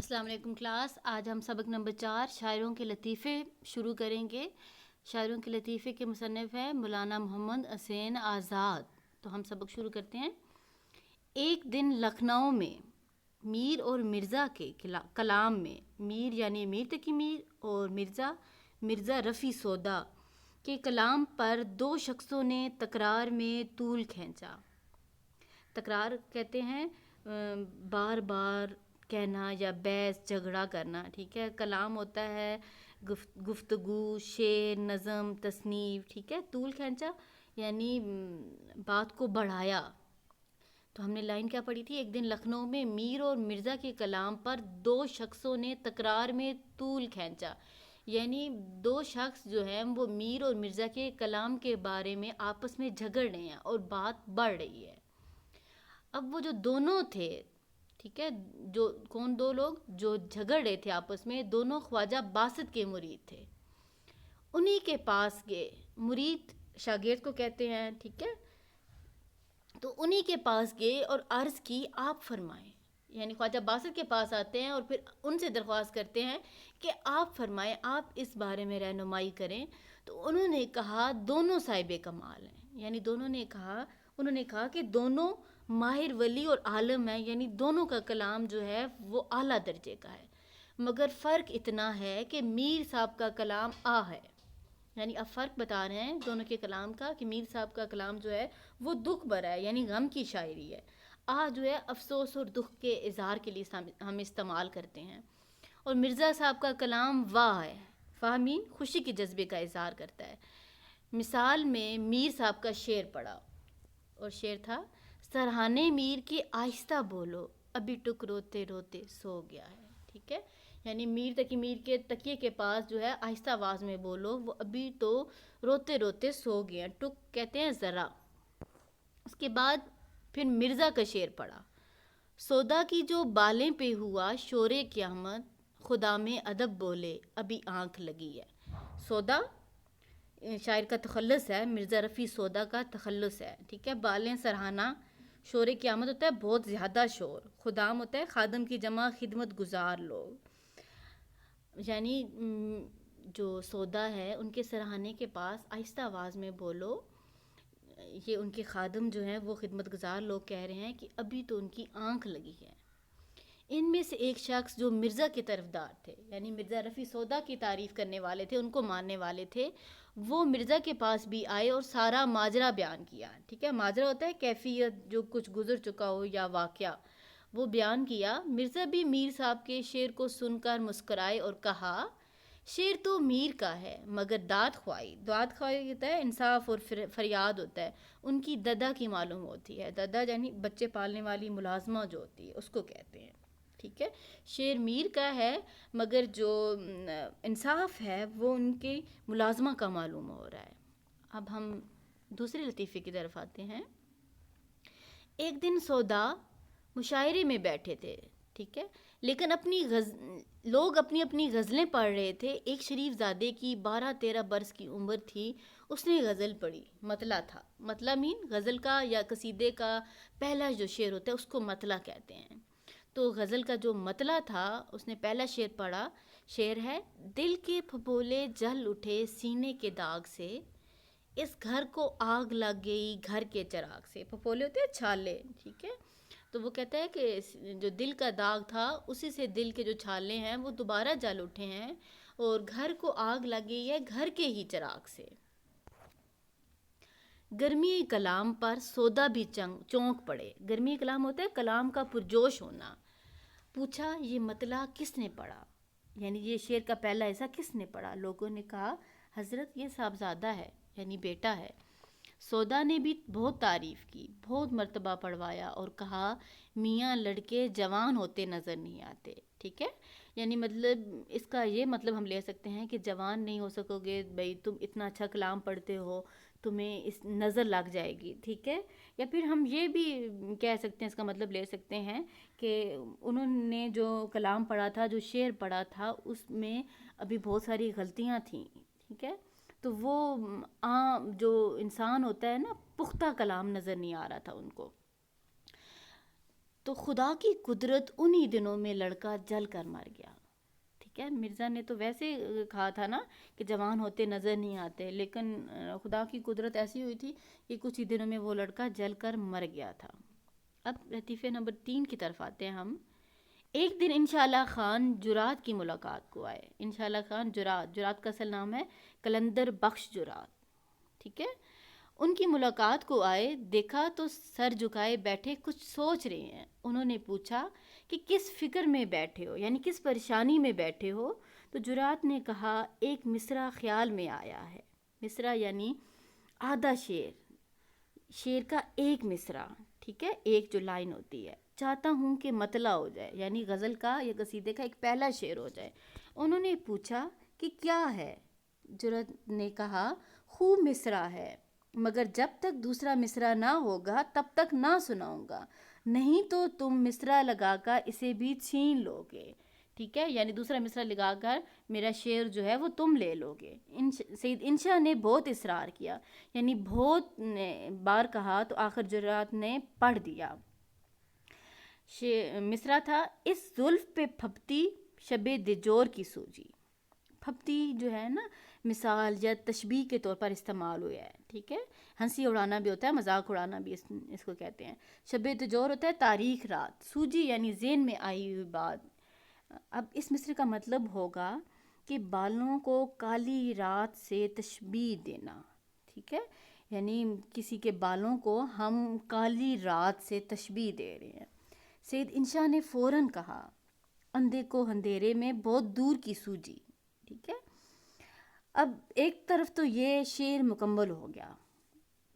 السلام علیکم کلاس. آج ہم سبق نمبر 4 شاعروں کے لطیفے شروع کریں گے. شاعروں کے لطیفے کے مصنف ہیں مولانا محمد حسین آزاد. تو ہم سبق شروع کرتے ہیں. ایک دن لکھنؤ میں میر اور مرزا کے کلام میں، میر یعنی میر تقی میر اور مرزا رفیع سودا کے کلام پر دو شخصوں نے تکرار میں طول کھینچا. تکرار کہتے ہیں بار بار کہنا یا بحث جھگڑا کرنا. ٹھیک ہے. کلام ہوتا ہے گفتگو، شعر، نظم، تصنیف. ٹھیک ہے. طول کھینچا یعنی بات کو بڑھایا. تو ہم نے لائن کیا پڑھی تھی؟ ایک دن لکھنؤ میں میر اور مرزا کے کلام پر دو شخصوں نے تکرار میں طول کھینچا. یعنی دو شخص جو ہیں وہ میر اور مرزا کے کلام کے بارے میں آپس میں جھگڑ رہے ہیں اور بات بڑھ رہی ہے. اب وہ جو دونوں تھے، ٹھیک ہے، جو کون دو لوگ جو جھگڑ رہے تھے آپس میں، دونوں خواجہ باسط کے مرید تھے. انہی کے پاس گئے. مرید شاگرد کو کہتے ہیں. ٹھیک ہے. تو انہی کے پاس گئے اور عرض کی آپ فرمائیں. یعنی خواجہ باسط کے پاس آتے ہیں اور پھر ان سے درخواست کرتے ہیں کہ آپ فرمائیں، آپ اس بارے میں رہنمائی کریں. تو انہوں نے کہا دونوں صاحب کمال ہیں. یعنی انہوں نے کہا کہ دونوں ماہر ولی اور عالم ہیں. یعنی دونوں کا کلام جو ہے وہ اعلیٰ درجے کا ہے، مگر فرق اتنا ہے کہ میر صاحب کا کلام ہے. یعنی اب فرق بتا رہے ہیں دونوں کے کلام کا کہ میر صاحب کا کلام جو ہے وہ دکھ بھرا ہے، یعنی غم کی شاعری ہے. جو ہے افسوس اور دکھ کے اظہار کے لیے ہم استعمال کرتے ہیں. اور مرزا صاحب کا کلام ہے. فاہمین خوشی کے جذبے کا اظہار کرتا ہے. مثال میں میر صاحب کا شعر پڑھا اور شعر تھا سرہانے میر کے آہستہ بولو ابھی ٹک روتے روتے سو گیا ہے. ٹھیک ہے. یعنی میر تقی میر کے تکیے کے پاس جو ہے آہستہ آواز میں بولو، وہ ابھی تو روتے روتے سو گیا. ٹک کہتے ہیں ذرا. اس کے بعد پھر مرزا کا شعر پڑھا. سودا کی جو بالیں پہ ہوا شور قیامت خدا میں ادب بولے ابھی آنکھ لگی ہے. سودا شاعر کا تخلص ہے، مرزا رفیع سودا کا تخلص ہے. ٹھیک ہے. بالیں سرہانا، شور قیامت ہوتا ہے بہت زیادہ شور، خدام ہوتا ہے خادم کی جمع خدمت گزار لوگ. یعنی جو سودا ہے ان کے سرہانے کے پاس آہستہ آواز میں بولو، یہ ان کے خادم جو ہیں وہ خدمت گزار لوگ کہہ رہے ہیں کہ ابھی تو ان کی آنکھ لگی ہے. ان میں سے ایک شخص جو مرزا کے طرفدار تھے، یعنی مرزا رفیع سودا کی تعریف کرنے والے تھے، ان کو ماننے والے تھے، وہ مرزا کے پاس بھی آئے اور سارا ماجرا بیان کیا. ٹھیک ہے. ماجرا ہوتا ہے کیفیت، جو کچھ گزر چکا ہو یا واقعہ، وہ بیان کیا. مرزا بھی میر صاحب کے شعر کو سن کر مسکرائے اور کہا شعر تو میر کا ہے مگر داد خواہی ہوتا ہے انصاف اور فریاد ہوتا ہے، ان کی ددا کی معلوم ہوتی ہے. ددا یعنی بچے پالنے والی ملازمہ جو ہوتی ہے اس کو کہتے ہیں. ٹھیک ہے. شعر میر کا ہے مگر جو انصاف ہے وہ ان کی ملازمہ کا معلوم ہو رہا ہے. اب ہم دوسرے لطیفے کی طرف آتے ہیں. ایک دن سودا مشاعرے میں بیٹھے تھے. ٹھیک ہے. لیکن لوگ اپنی اپنی غزلیں پڑھ رہے تھے. ایک شریف زادے کی 12-13 برس کی عمر تھی. اس نے غزل پڑھی. مطلع تھا. مطلع غزل کا یا قصیدے کا پہلا جو شعر ہوتا ہے اس کو مطلع کہتے ہیں. تو غزل کا جو مطلع تھا اس نے پہلا شعر پڑھا. شعر ہے دل کے پھپھولے جل اٹھے سینے کے داغ سے، اس گھر کو آگ لگ گئی گھر کے چراغ سے. پھپھولے ہوتے ہیں چھالے. ٹھیک ہے. تو وہ کہتا ہے کہ جو دل کا داغ تھا اسی سے دل کے جو چھالے ہیں وہ دوبارہ جل اٹھے ہیں اور گھر کو آگ لگ گئی ہے گھر کے ہی چراغ سے. گرمی کلام پر سودا بھی چونک پڑے. گرمی کلام ہوتا ہے کلام کا پرجوش ہونا. پوچھا یہ مطلع کس نے پڑھا؟ یعنی یہ شعر کا پہلا ایسا کس نے پڑھا؟ لوگوں نے کہا حضرت یہ صاحبزادہ ہے، یعنی بیٹا ہے. سودا نے بھی بہت تعریف کی، بہت مرتبہ پڑھوایا اور کہا میاں لڑکے جوان ہوتے نظر نہیں آتے. ٹھیک ہے. یعنی مطلب اس کا یہ مطلب ہم لے سکتے ہیں کہ جوان نہیں ہو سکو گے بھائی، تم اتنا اچھا کلام پڑھتے ہو، تمہیں اس نظر لگ جائے گی. ٹھیک ہے. یا پھر ہم یہ بھی کہہ سکتے ہیں، اس کا مطلب لے سکتے ہیں کہ انہوں نے جو کلام پڑھا تھا، جو شعر پڑھا تھا، اس میں ابھی بہت ساری غلطیاں تھیں. ٹھیک ہے. تو وہ عام جو انسان ہوتا ہے نا، پختہ کلام نظر نہیں آ رہا تھا ان کو. تو خدا کی قدرت انہی دنوں میں لڑکا جل کر مر گیا. ٹھیک ہے، مرزا نے تو ویسے کہا تھا نا کہ جوان ہوتے نظر نہیں آتے، لیکن خدا کی قدرت ایسی ہوئی تھی کہ کچھ ہی دنوں میں وہ لڑکا جل کر مر گیا تھا. اب لطیفے نمبر 3 کی طرف آتے ہیں ہم. ایک دن انشاءاللہ خان جرات کی ملاقات کو آئے. انشاءاللہ خان جرات کا اصل نام ہے کلندر بخش جرات. ٹھیک ہے، ان کی ملاقات کو آئے، دیکھا تو سر جھکائے بیٹھے کچھ سوچ رہے ہیں. انہوں نے پوچھا کہ کس فکر میں بیٹھے ہو، یعنی کس پریشانی میں بیٹھے ہو. تو جرات نے کہا ایک مصرع خیال میں آیا ہے. مصرع یعنی آدھا شعر کا ایک مصرع. ٹھیک ہے، ایک جو لائن ہوتی ہے. چاہتا ہوں کہ مطلع ہو جائے، یعنی غزل کا یا قصیدے کا ایک پہلا شعر ہو جائے. انہوں نے پوچھا کہ کیا ہے. جرات نے کہا خوب مصرع ہے، مگر جب تک دوسرا مصرع نہ ہوگا تب تک نہ سناؤں گا، نہیں تو تم مصرع لگا کر اسے بھی چھین لو گے. ٹھیک ہے، یعنی دوسرا مصرع لگا کر میرا شعر جو ہے وہ تم لے لو گے. سید انشا نے بہت اصرار کیا، یعنی بہت بار کہا تو آخر جرات نے پڑھ دیا. مصرع تھا اس زلف پہ پھپتی شب دجور کی سوجی. پھپتی جو ہے نا مثال یا تشبیہ کے طور پر استعمال ہوا ہے. ٹھیک ہے، ہنسی اڑانا بھی ہوتا ہے، مذاق اڑانا بھی اس کو کہتے ہیں. شب دجور ہوتا ہے تاریخ رات، سوجی یعنی ذہن میں آئی ہوئی بات. اب اس مصرع کا مطلب ہوگا کہ بالوں کو کالی رات سے تشبیہ دینا. ٹھیک ہے، یعنی کسی کے بالوں کو ہم کالی رات سے تشبیہ دے رہے ہیں. سید انشا نے فوراً کہا اندھے کو اندھیرے میں بہت دور کی سوجی. ٹھیک ہے، اب ایک طرف تو یہ شعر مکمل ہو گیا.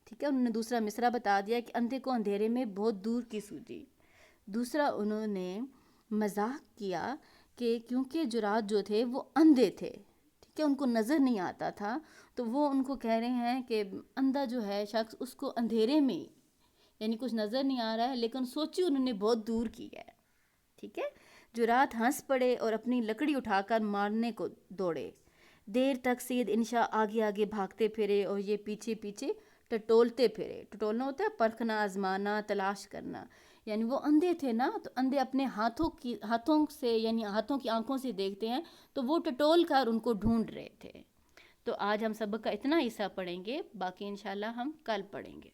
ٹھیک ہے، انہوں نے دوسرا مصرع بتا دیا کہ اندھے کو اندھیرے میں بہت دور کی سوجی. دوسرا انہوں نے مزاح کیا کہ کیونکہ جرات جو تھے وہ اندھے تھے، ٹھیک ہے، ان کو نظر نہیں آتا تھا، تو وہ ان کو کہہ رہے ہیں کہ اندھا جو ہے شخص اس کو اندھیرے میں یعنی کچھ نظر نہیں آ رہا ہے، لیکن سوچی انہوں نے بہت دور کی ہے. ٹھیک ہے، جرات ہنس پڑے اور اپنی لکڑی اٹھا کر مارنے کو دوڑے. دیر تک سید انشا آگے آگے بھاگتے پھرے اور یہ پیچھے پیچھے ٹٹولتے پھرے. ٹٹولنا ہوتا ہے پرکھنا، آزمانا، تلاش کرنا. یعنی وہ اندھے تھے نا، تو اندھے اپنے ہاتھوں سے یعنی ہاتھوں کی آنکھوں سے دیکھتے ہیں، تو وہ ٹٹول کر ان کو ڈھونڈ رہے تھے. تو آج ہم سبق کا اتنا حصہ پڑھیں گے، باقی انشاءاللہ ہم کل پڑھیں گے.